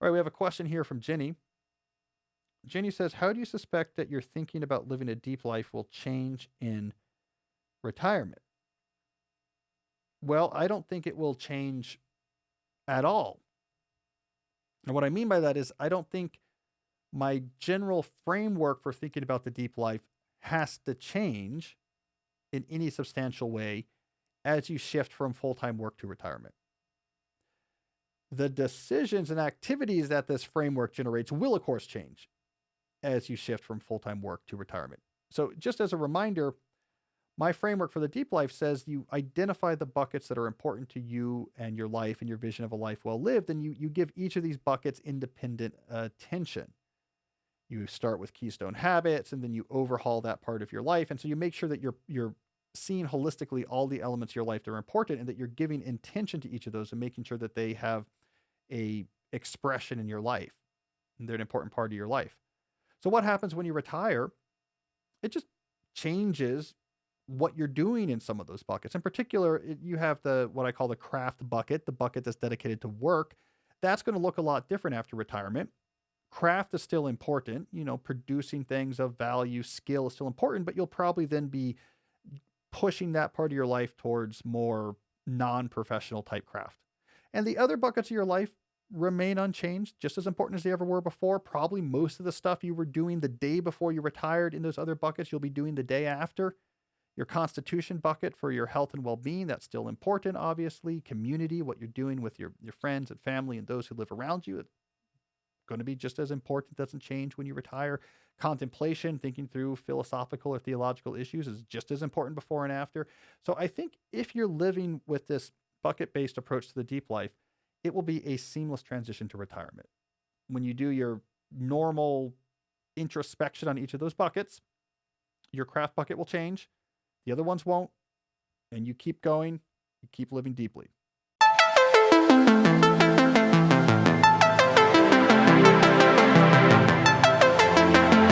All right, we have a question here from Jenny. Jenny says, how do you suspect that your thinking about living a deep life will change in retirement? Well, I don't think it will change at all. And what I mean by that is, I don't think my general framework for thinking about the deep life has to change in any substantial way as you shift from full time work to retirement. The decisions and activities that this framework generates will, of course, change as you shift from full time work to retirement. So, just as a reminder, my framework for the deep life says you identify the buckets that are important to you and your life and your vision of a life well lived, and you give each of these buckets independent attention. You start with keystone habits, and then you overhaul that part of your life, and so you make sure that you're seeing holistically all the elements of your life that are important, and that you're giving intention to each of those and making sure that they have a expression in your life. And they're an important part of your life. So what happens when you retire? It just changes what you're doing in some of those buckets. In particular, you have the what I call the craft bucket, the bucket that's dedicated to work. That's going to look a lot different after retirement. Craft is still important, producing things of value, skill is still important, but you'll probably then be pushing that part of your life towards more non-professional type craft. And the other buckets of your life remain unchanged, just as important as they ever were before. Probably most of the stuff you were doing the day before you retired in those other buckets, you'll be doing the day after. Your constitution bucket for your health and well-being, that's still important, obviously. Community, what you're doing with your friends and family and those who live around you, it's going to be just as important. It doesn't change when you retire. Contemplation, thinking through philosophical or theological issues is just as important before and after. So I think if you're living with this bucket-based approach to the deep life, it will be a seamless transition to retirement. When you do your normal introspection on each of those buckets, your craft bucket will change. The other ones won't. And you keep going, you keep living deeply.